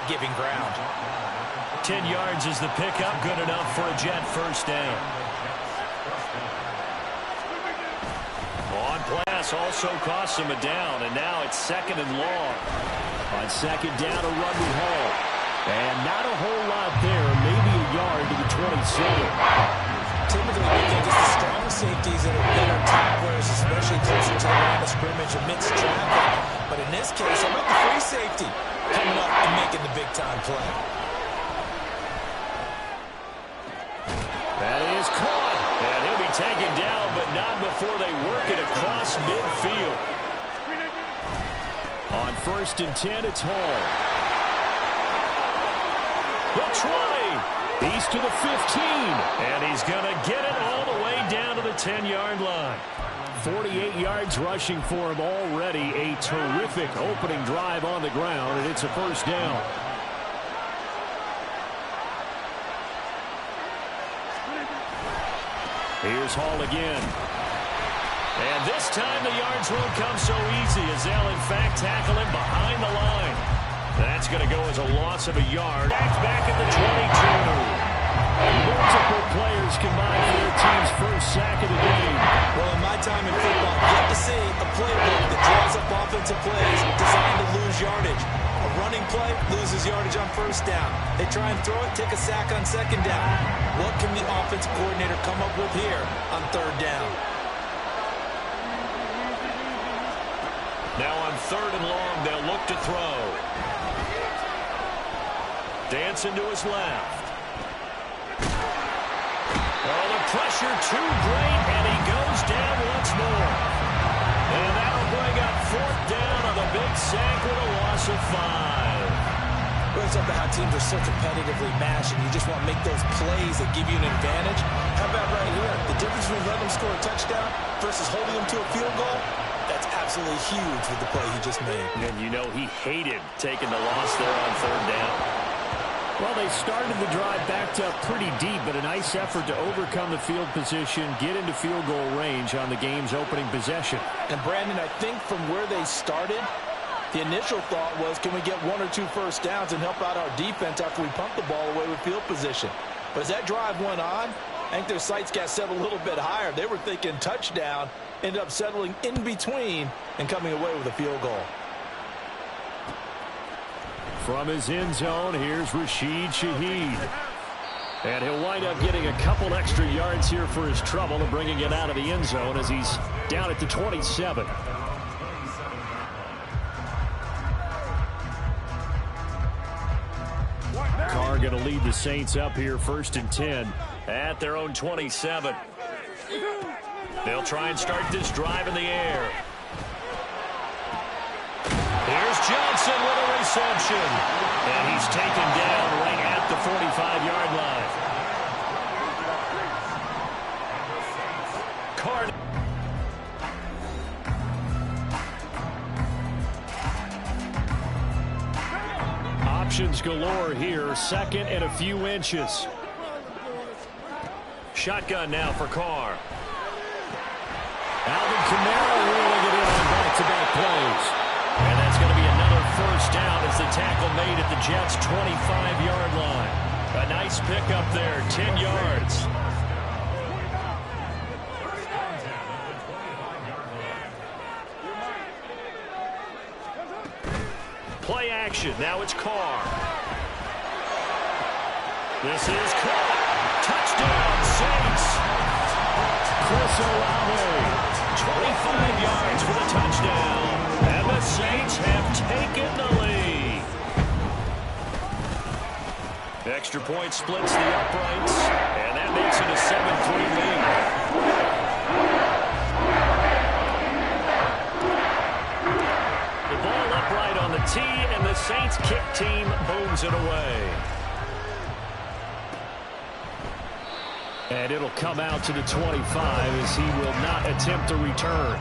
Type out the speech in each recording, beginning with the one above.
giving ground. 10 yards is the pickup, good enough for a Jet first down. On pass also costs him a down, and now it's 2nd and long. On 2nd down, a run with Hall. And not a whole lot there, maybe a yard to the 27. Typically, we think it's the strong safeties that are better tacklers, especially closer to the line of scrimmage amidst traffic. But in this case, how about the free safety coming up and making the big-time play? That is caught. And he'll be taken down, but not before they work it across midfield. On 1st and 10, it's Hall. He'll try. He's to the 15. And he's going to get it all the way down to the 10-yard line. 48 yards rushing for him already. A terrific opening drive on the ground, and it's a first down. Here's Hall again. And this time the yards won't come so easy as they'll, in fact, tackle him behind the line. That's going to go as a loss of a yard. Back at the 22. Multiple players combined for their team's first sack of the game. Well, in my time in football, you have to see a playbook that draws up offensive plays designed to lose yardage. A running play loses yardage on 1st down. They try and throw it, take a sack on 2nd down. What can the offensive coordinator come up with here on 3rd down? Now on 3rd and long, they'll look to throw. Dancing to his left. Oh, the pressure too great, and he goes down once more. And that'll bring up 4th down on the big sack with a loss of 5. Well, it's up to how teams are so competitively matched, and you just want to make those plays that give you an advantage. How about right here? The difference between letting them score a touchdown versus holding them to a field goal, that's absolutely huge with the play he just made. And you know he hated taking the loss there on 3rd down. Well, they started the drive backed up pretty deep, but a nice effort to overcome the field position, get into field goal range on the game's opening possession. And, Brandon, I think from where they started, the initial thought was, can we get 1 or 2 first downs and help out our defense after we pump the ball away with field position? But as that drive went on, I think their sights got set a little bit higher. They were thinking touchdown, ended up settling in between and coming away with a field goal. From his end zone, here's Rashid Shaheed. And he'll wind up getting a couple extra yards here for his trouble and bringing it out of the end zone as he's down at the 27. Carr going to lead the Saints up here 1st and 10 at their own 27. They'll try and start this drive in the air. Here's Johnson with a reception. And he's taken down right at the 45-yard line. Carr. Options galore here. 2nd and a few inches. Shotgun now for Carr. Alvin Kamara reeling it in on back-to-back plays. And that's going to be another first down as the tackle made at the Jets' 25-yard line. A nice pickup there, 10 yards. Play action, now it's Carr. This is Carr. Touchdown, Saints. Chris Olave, 25 yards for the touchdown. And the Saints have taken the lead. Extra point splits the uprights, and that makes it a 7-3 lead. The ball upright on the tee, and the Saints kick team booms it away. And it'll come out to the 25 as he will not attempt a return.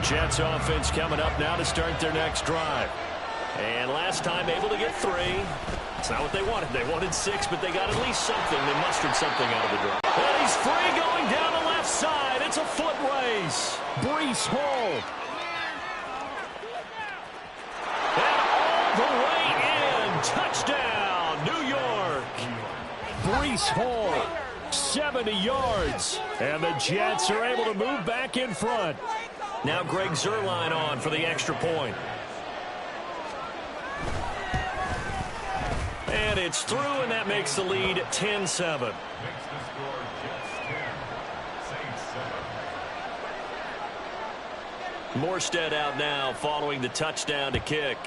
Jets offense coming up now to start their next drive. And last time able to get 3. It's not what they wanted. They wanted 6, but they got at least something. They mustered something out of the drive. And he's free going down the left side. It's It's a foot race. Breece Hall. And all the way in. Touchdown, New York. Breece Hall, 70 yards. And the Jets are able to move back in front. Now Greg Zuerlein on for the extra point. And it's through, and that makes the lead 10-7. Morstead out now following the touchdown to kick.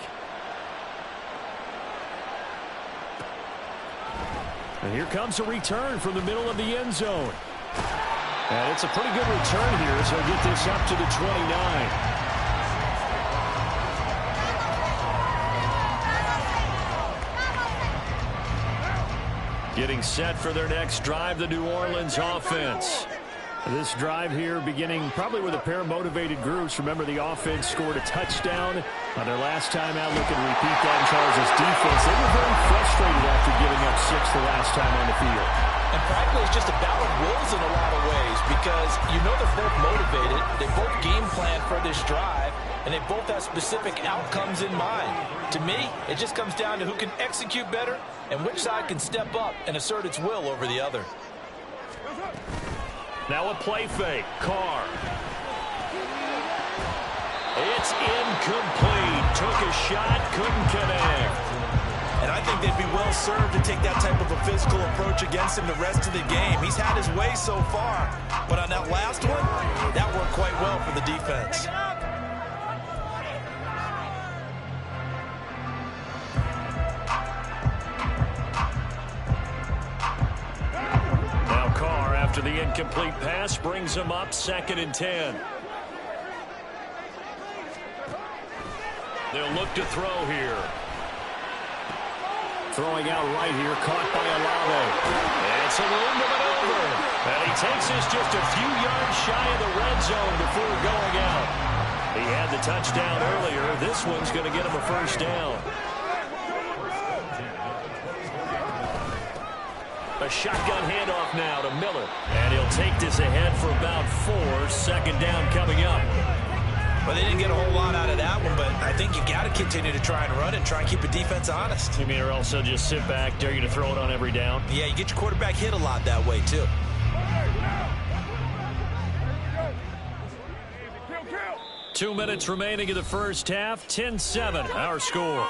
And here comes a return from the middle of the end zone. And it's a pretty good return here, so he'll get this up to the 29. Getting set for their next drive, the New Orleans offense. This drive here beginning probably with a pair of motivated groups. Remember, the offense scored a touchdown on their last time out. Looking to repeat that in Charles' defense. They were very frustrated after giving up 6 the last time on the field. And frankly, it's just a battle of wills in a lot of ways because you know they're both motivated. They both game plan for this drive, and they both have specific outcomes in mind. To me, it just comes down to who can execute better and which side can step up and assert its will over the other. Now a play fake. Carr. It's incomplete. Took a shot, couldn't connect. And I think they'd be well served to take that type of a physical approach against him the rest of the game. He's had his way so far, but on that last one, that worked quite well for the defense. Now Carr, after the incomplete pass, brings him up 2nd and 10. They'll look to throw here. Throwing out right here, caught by Olave. It's a room to maneuver. And he takes us just a few yards shy of the red zone before going out. He had the touchdown earlier. This one's going to get him a first down. A shotgun handoff now to Miller. And he'll take this ahead for about 4. 2nd down coming up. Well, they didn't get a whole lot out of that one, but I think you got to continue to try and run it and try and keep the defense honest. You mean, or else they'll just sit back, dare you to throw it on every down? Yeah, you get your quarterback hit a lot that way, too. 2 minutes remaining in the first half. 10-7, our score.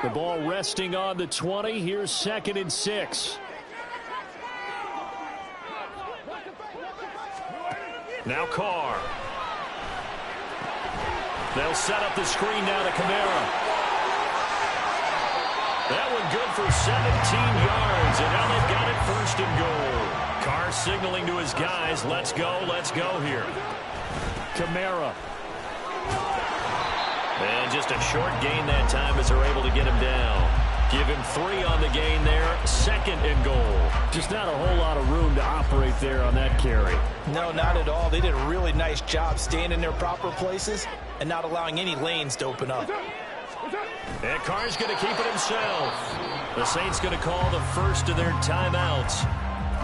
The ball resting on the 20. Here's 2nd and 6. Now Carr. They'll set up the screen now to Kamara. That one good for 17 yards, and now they've got it 1st and goal. Carr signaling to his guys, let's go here. Kamara. And just a short gain that time as they're able to get him down. Give him 3 on the gain there. 2nd and goal. Just not a whole lot of room to operate there on that carry. No, not at all. They did a really nice job staying in their proper places and not allowing any lanes to open up. And Carr's going to keep it himself. The Saints going to call the first of their timeouts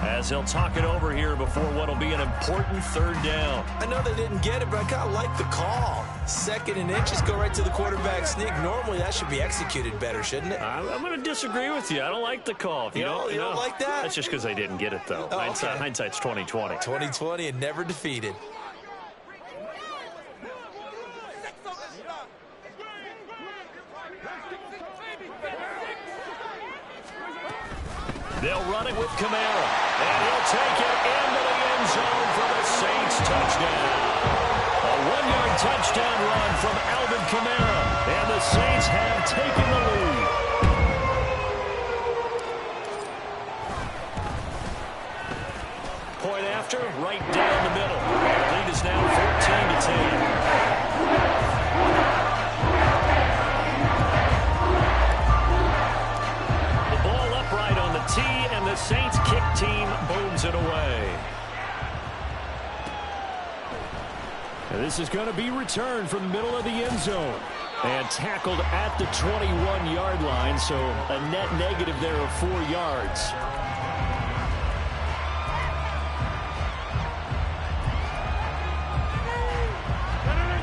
as they'll talk it over here before what will be an important 3rd down. I know they didn't get it, but I kind of like the call. 2nd and inches, go right to the quarterback sneak. Normally, that should be executed better, shouldn't it? I'm going to disagree with you. I don't like the call. You don't like that? That's just because they didn't get it, though. Oh, okay. Hindsight's 20/20. 20/20 and never defeated. They'll run it with Kamara. And he'll take it into the end zone for the Saints touchdown. A 1-yard touchdown run from Alvin Kamara. And the Saints have taken the lead. Point after, right down the middle. The lead is now 14-10. And the Saints kick team booms it away. And this is going to be returned from the middle of the end zone. And tackled at the 21-yard line, so a net negative there of 4 yards.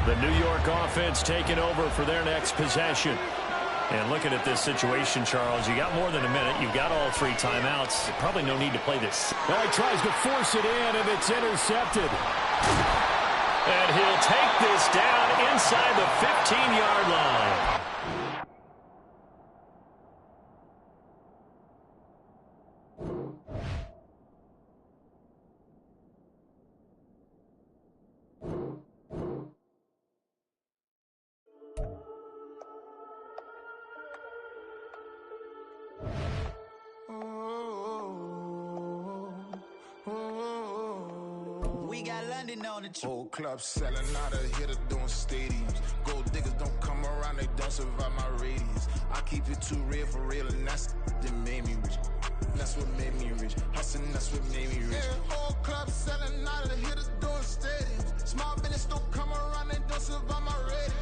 The New York offense taking over for their next possession. And looking at this situation, Charles, you got more than a minute. You've got all 3 timeouts. Probably no need to play this. Well, he tries to force it in, and it's intercepted. And he'll take this down inside the 15-yard line. Whole club selling out of here to doing stadiums. Gold diggers don't come around, they don't survive my radius. I keep it too real for real, and that's that made me rich. That's what made me rich. Hustling, that's what made me rich. Yeah, whole club selling out of here to doing stadiums. Small business don't come around, they don't survive my radius.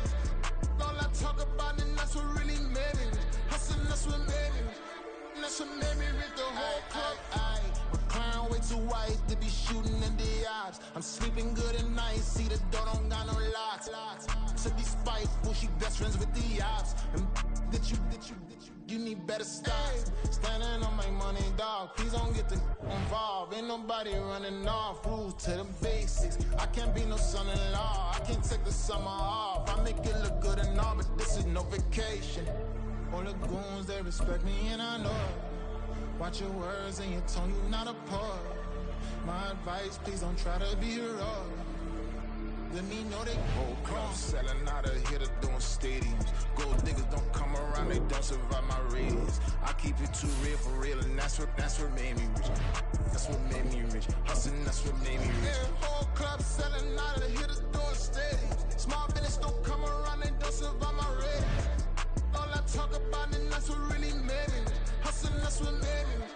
All I talk about, and that's what really made me rich. Hustling, that's what made me rich. That's what made me rich. The whole club. McLaren way too white to be shooting in the odds. I'm sleeping good at night, see the door don't got no locks. To be spiteful, she best friends with the ops. And you need better stocks. Standing on my money, dog. Please don't get involved. Ain't nobody running off. Rules to the basics. I can't be no son-in-law. I can't take the summer off. I make it look good and all, but this is no vacation. All the goons, they respect me and I know it. Watch your words and your tone, you not a poet. My advice, please don't try to be heroic. Let me know they whole club selling out of here to doing stadiums. Gold diggers don't come around, they don't survive my radius. I keep it too real for real, and that's what made me rich. That's what made me rich. Hustling, that's what made me rich. Yeah, whole club selling out of here to doing stadiums. Small business don't come around, they don't survive my radius. All I talk about, and that's what really made me rich. Hustling, that's what made me rich.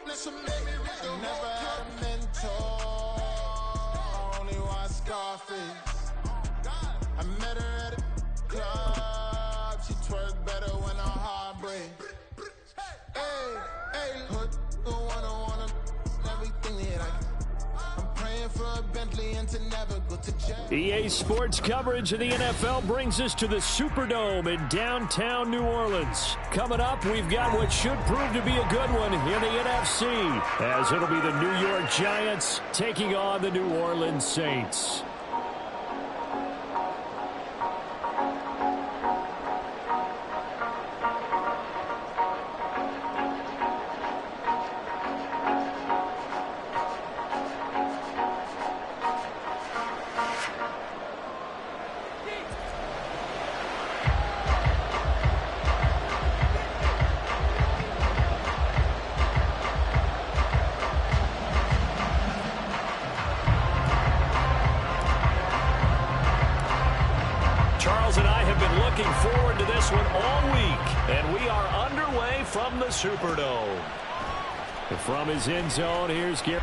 That's what made me rich. I never had a mentor, only one Scarface. I met her at a club, she twerk better when her heart breaks. Hey, hood, wanna everything that I'm praying for a Bentley and to never go to jail. EA Sports coverage of the NFL brings us to the Superdome in downtown New Orleans. Coming up, we've got what should prove to be a good one in the NFC, as it'll be the New York Giants taking on the New Orleans Saints. Superdome. From his end zone, here's Gary.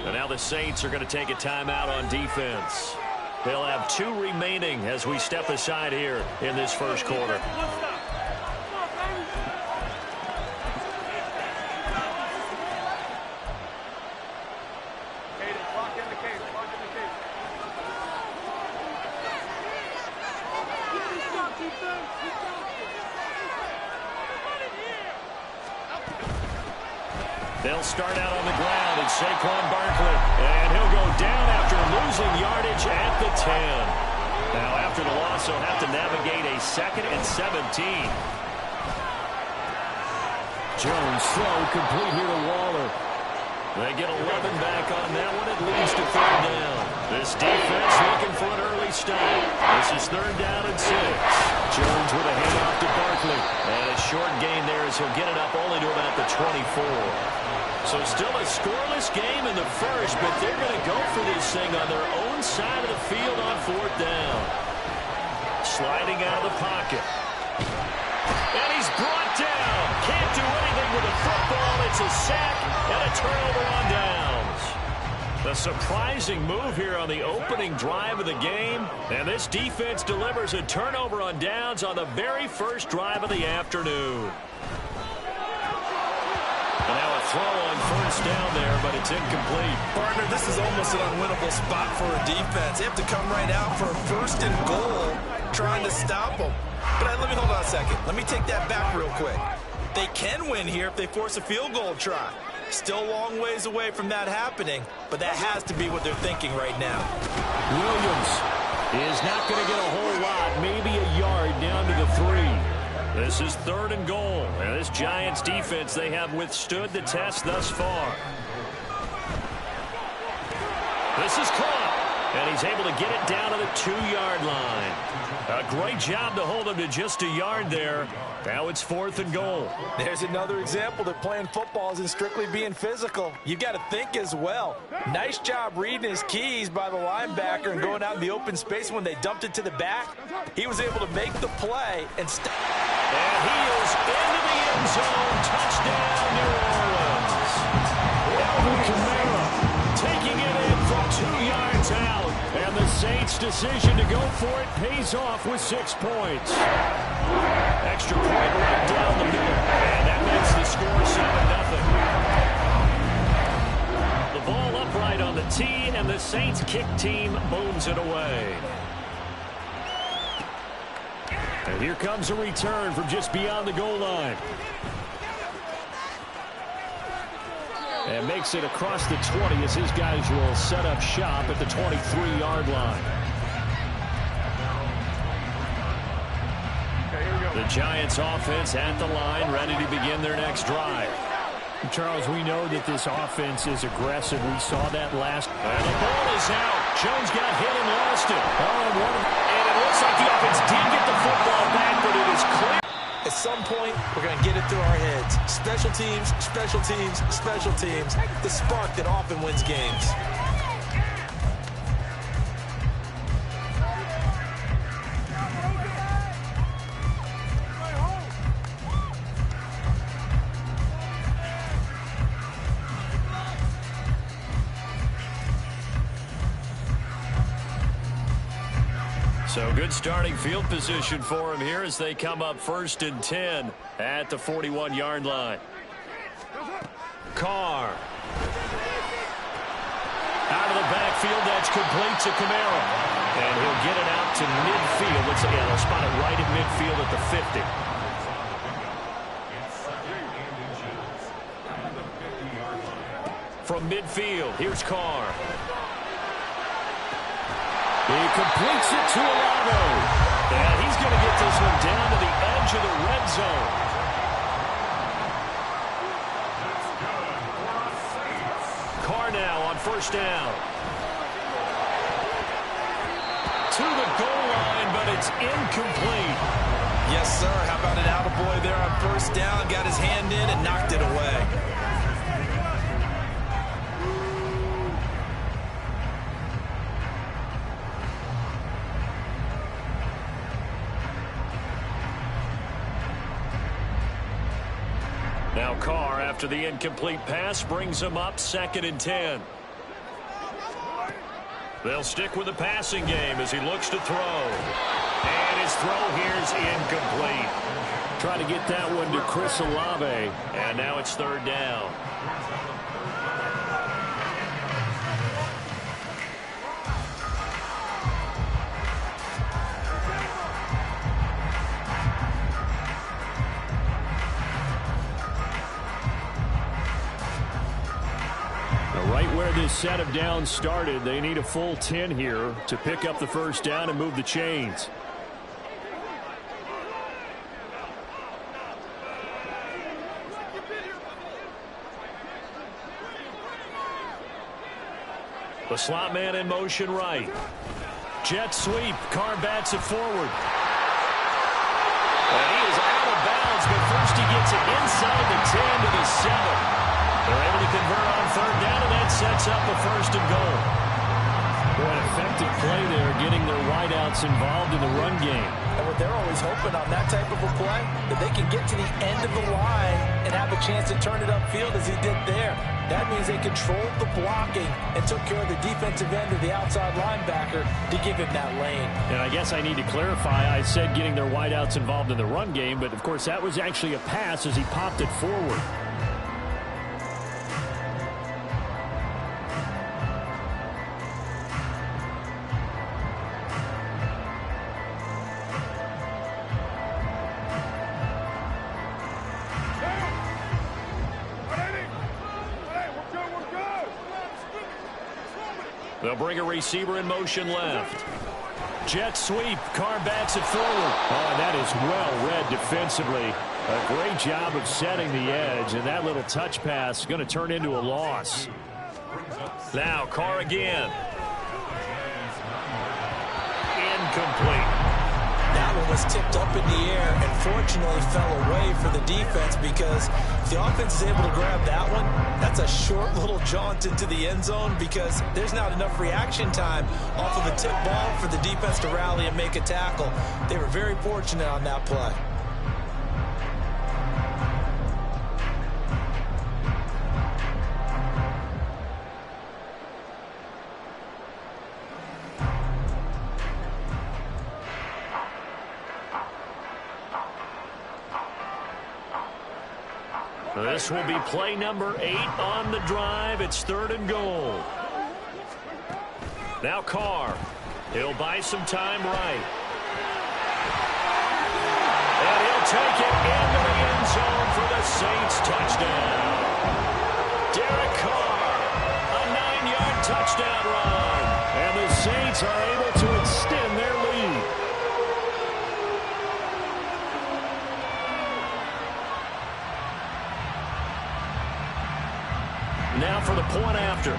And now the Saints are going to take a timeout on defense. They'll have 2 remaining as we step aside here in this first quarter. They'll start out on the ground, and Saquon Barkley. And he'll go down after losing yardage at the 10. Now, after the loss, he'll have to navigate a 2nd and 17. Jones throw complete here to Waller. They get 11 back on that one. It leads to 3rd down. This defense looking for an early stop. This is 3rd down and 6. Jones with a handoff to Barkley. And a short gain there as he'll get it up only to about the 24. So still a scoreless game in the first, but they're going to go for this thing on their own side of the field on 4th down. Sliding out of the pocket. And he's brought a sack and a turnover on downs. The surprising move here on the opening drive of the game. And this defense delivers a turnover on downs on the very first drive of the afternoon. And now a throw on first down there, but it's incomplete. Partner, this is almost an unwinnable spot for a defense. They have to come right out for a first and goal, trying to stop them. But let me hold on a second. Let me take that back real quick. They can win here if they force a field goal try. Still a long ways away from that happening, but that has to be what they're thinking right now. Williams is not going to get a whole lot, maybe a yard down to the 3. This is 3rd and goal, and this Giants defense, they have withstood the test thus far. This is caught, and he's able to get it down to the 2-yard line. A great job to hold him to just a yard there. Now it's 4th and goal. There's another example that playing football isn't strictly being physical. You got to think as well. Nice job reading his keys by the linebacker and going out in the open space. When they dumped it to the back, he was able to make the play and And he is into the end zone. Touchdown, New Orleans. Alvin Kamara taking it in from 2 yards out. And the Saints' decision to go for it pays off with 6 points. Extra point right down the middle. And that makes the score 7-0. The ball upright on the tee, and the Saints kick team booms it away. And here comes a return from just beyond the goal line. And makes it across the 20 as his guys will set up shop at the 23-yard line. The Giants offense at the line, ready to begin their next drive. Charles, we know that this offense is aggressive. We saw that last. And the ball is out. Jones got hit and lost it. And it looks like the offense did get the football back, but it is clear. At some point, we're going to get it through our heads. Special teams, special teams, special teams. The spark that often wins games. So good starting field position for him here as they come up 1st and 10 at the 41-yard line. Carr. Out of the backfield, that's complete to Kamara. And he'll get it out to midfield. They'll spot it right at midfield at the 50. From midfield, here's Carr. He completes it to Olave. And he's going to get this one down to the edge of the red zone. Carr now on 1st down. To the goal line, but it's incomplete. Yes, sir. How about an attaboy there on 1st down? Got his hand in and knocked it away. Now Carr, after the incomplete pass, brings him up 2nd and 10. They'll stick with the passing game as he looks to throw. And his throw here is incomplete. Trying to get that one to Chris Olave. And now it's 3rd down. Right where this set of downs started, they need a full 10 here to pick up the 1st down and move the chains. The slot man in motion right. Jet sweep. Carr bats it forward. And he is out of bounds, but first he gets it inside the 10 to the 7. They're able to convert on 3rd down, and that sets up a 1st and goal. Boy, an effective play there, getting their wideouts involved in the run game. And what they're always hoping on that type of a play, that they can get to the end of the line and have have a chance to turn it upfield as he did there. That means they controlled the blocking and took care of the defensive end of the outside linebacker to give him that lane. And I guess I need to clarify, I said getting their wideouts involved in the run game, but of course that was actually a pass as he popped it forward. They'll bring a receiver in motion left. Jet sweep. Carr backs it forward. Oh, and that is well read defensively. A great job of setting the edge, and that little touch pass is going to turn into a loss. Now Carr again. Incomplete. That one was tipped up in the air and fortunately fell away for the defense, because if the offense is able to grab that one, that's a short little jaunt into the end zone, because there's not enough reaction time off of a tip ball for the defense to rally and make a tackle. They were very fortunate on that play. This will be play number 8 on the drive. It's 3rd and goal. Now Carr. He'll buy some time right. And he'll take it into the end zone for the Saints touchdown. Derek Carr, a 9-yard touchdown run. And the Saints are able to extend their lead. Now for the point after.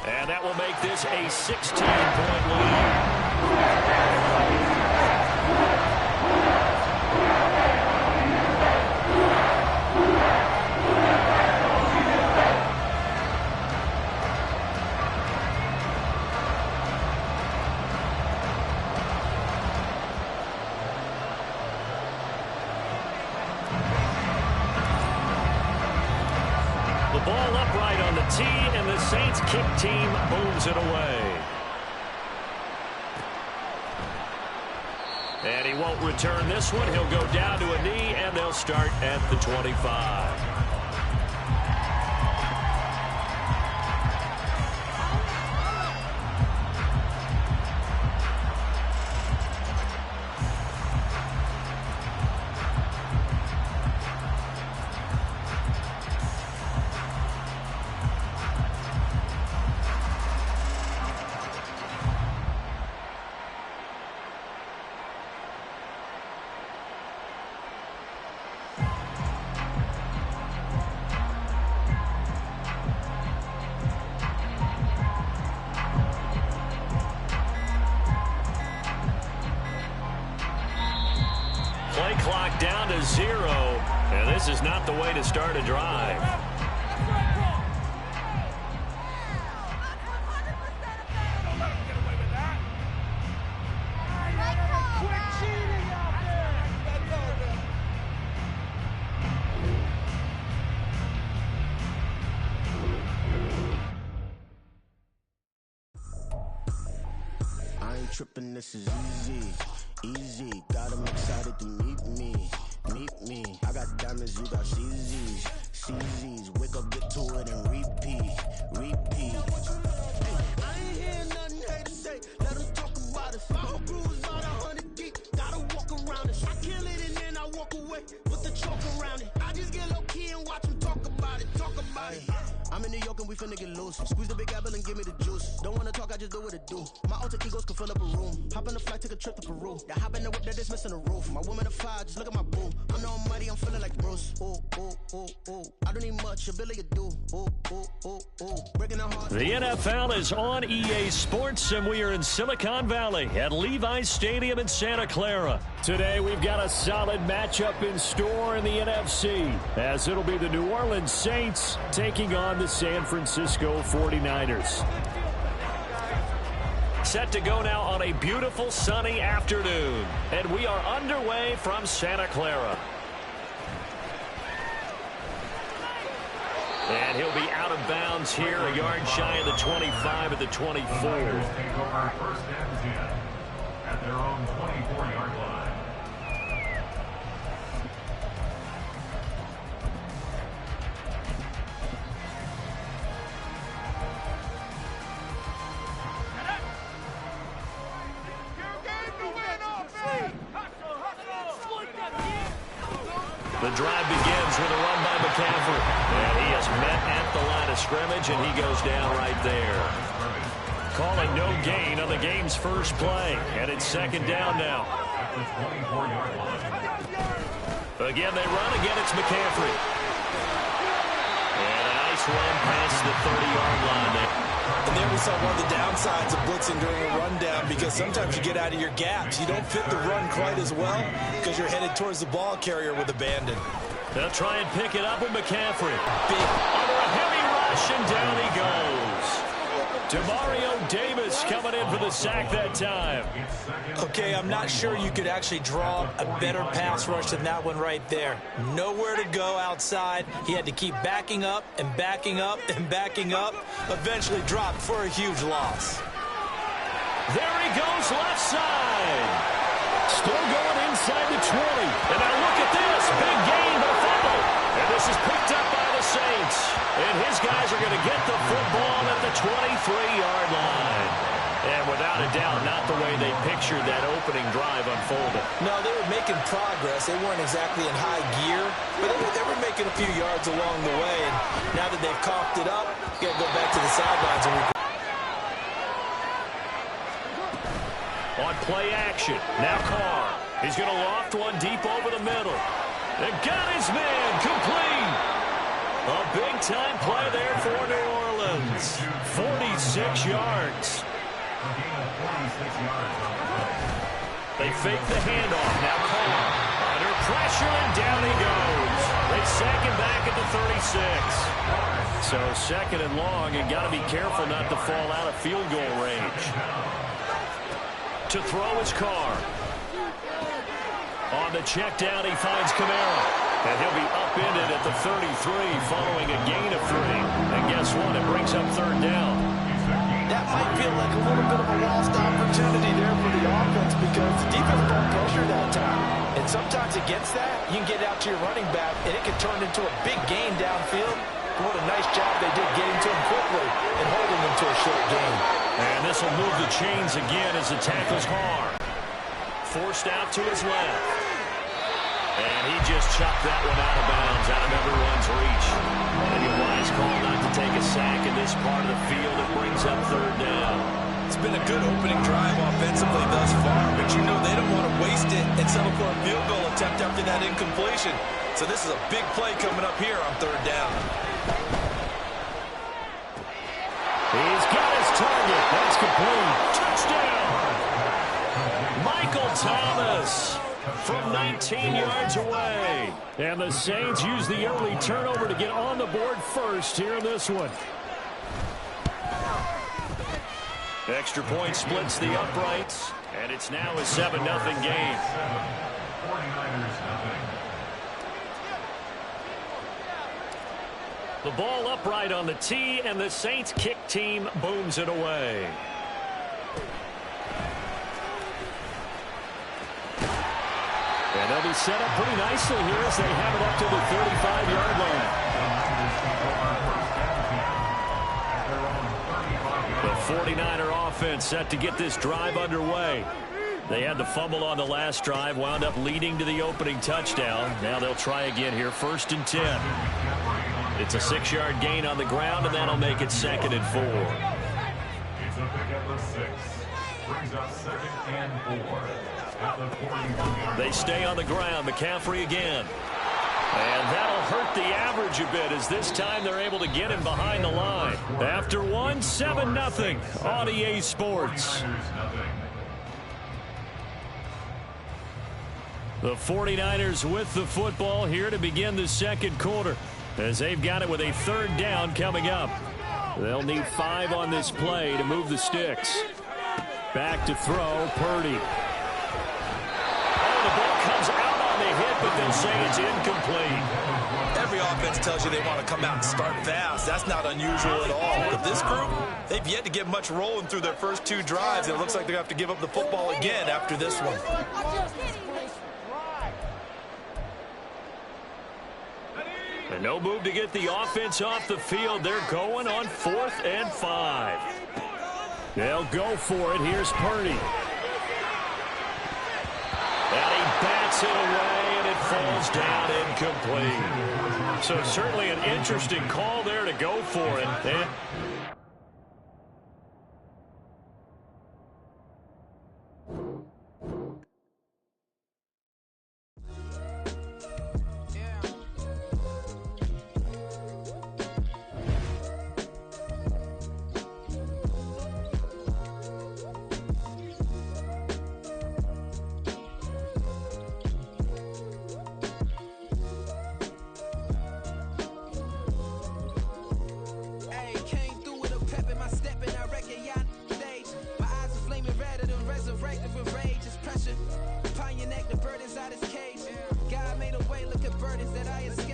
And that will make this a 16-point lead. The ball upright on the tee, and the Saints kick team booms it away. And he won't return this one. He'll go down to a knee, and they'll start at the 25. Play clock down to 0, and this is not the way to start a drive. I ain't tripping, this is easy. Easy, got 'em excited to meet me. Meet me. I got diamonds, you got CZs. CZs, wake up, get to it, and repeat. Repeat. Hey, I ain't hear nothing haters say. Let them talk about us. My whole crew is about 100 deep. Gotta walk around it. I kill it and then I walk away with the chalk around it. I just get low key and watch them talk about it. Talk about it. I'm in New York and we finna get loose. Squeeze the big apple and give me the juice. Don't wanna talk, I just do what it do. My alter egos can fill up a room. Hop on the flight, take a trip to Peru. Yeah, hop in the whip that is missing the roof. My woman a fire, just look at my boo. I'm the almighty, I'm feeling like Bruce. Ooh, ooh, ooh, ooh. I don't need much, ability to do. Ooh, ooh, ooh, ooh. Breaking the heart. The NFL is on EA Sports, and we are in Silicon Valley at Levi's Stadium in Santa Clara. Today, we've got a solid matchup in store in the NFC, as it'll be the New Orleans Saints taking on the San Francisco 49ers. set to go now on a beautiful sunny afternoon. And we are underway from Santa Clara. And he'll be out of bounds here, a yard shy of the 25 at the 24. Take over first and 10 at their own 24-yard line. The drive begins with a run by McCaffrey. And he is met at the line of scrimmage, and he goes down right there. Calling no gain on the game's first play. And it's second down now. Again, they run. Again, it's McCaffrey. And a nice run past the 30-yard line there. And there we saw one of the downsides of blitzing during a rundown, because sometimes you get out of your gaps. You don't fit the run quite as well because you're headed towards the ball carrier with abandon. They'll try and pick it up with McCaffrey. Big under a heavy rush, and down he goes. Demario Davis coming in for the sack that time. Okay, I'm not sure you could actually draw a better pass rush than that one right there. Nowhere to go outside. He had to keep backing up and backing up and backing up. Eventually dropped for a huge loss. There he goes left side. Still going inside the 20. And now look at this. Big gain, but a fumble. And this is picked up by the Saints. And his guys are going to get the football at the 23-yard line. And without a doubt, not the way they pictured that opening drive unfolded. No, they were making progress. They weren't exactly in high gear, but they were making a few yards along the way. And now that they've coughed it up, you got to go back to the sidelines. On play action, now Carr. He's going to loft one deep over the middle. And got his man complete. A big-time play there for New Orleans. 46 yards. They fake the handoff. Now Carr under pressure, and down he goes. They sack him back at the 36. So second and long, and got to be careful not to fall out of field goal range. To throw is Carr. On the check down, he finds Kamara. And he'll be upended at the 33 following a gain of 3. And guess what? It brings up third down. That might feel like a little bit of a lost opportunity there for the offense, because the defense brought pressure that time. And sometimes against that, you can get out to your running back, and it can turn into a big gain downfield. What a nice job they did getting to him quickly and holding him to a short gain. And this will move the chains again as the tackle's hard. Forced out to his left. And he just chopped that one out of bounds, out of everyone's reach. And a wise call not to take a sack in this part of the field. It brings up third down. It's been a good opening drive offensively thus far, but you know they don't want to waste it and settle for a field goal attempt after that incompletion. So this is a big play coming up here on third down. He's got his target. That's complete. Touchdown. Michael Thomas from 19 yards away. And the Saints use the early turnover to get on the board first here in this one. Extra point splits the uprights, and it's now a 7-0 game. 49ers nothing. The ball upright on the tee, and the Saints kick team booms it away. And they'll be set up pretty nicely here as they have it up to the 35-yard line. The 49er offense set to get this drive underway. They had the fumble on the last drive, wound up leading to the opening touchdown. Now they'll try again here, 1st and 10. It's a 6-yard gain on the ground, and that'll make it 2nd and 4. It's a pickup of 6. Brings up 2nd and 4. At the 41-yard. They stay on the ground. McCaffrey again. And that'll hurt the average a bit, as this time they're able to get him behind the line. After one, 7-0 on EA Sports. The 49ers with the football here to begin the second quarter, as they've got it with a third down coming up. They'll need 5 on this play to move the sticks. Back to throw, Purdy. Oh, the ball comes out on the hit, but they'll say it's incomplete. Every offense tells you they want to come out and start fast. That's not unusual at all. But this group, they've yet to get much rolling through their first 2 drives. And it looks like they're going to have to give up the football again after this one. And no move to get the offense off the field. They're going on 4th and 5. They'll go for it. Here's Purdy. And he bats it away, and it falls down incomplete. So certainly an interesting call there to go for it. Upon your neck, the bird is out his cage. God made a way, look at burdens that I escaped.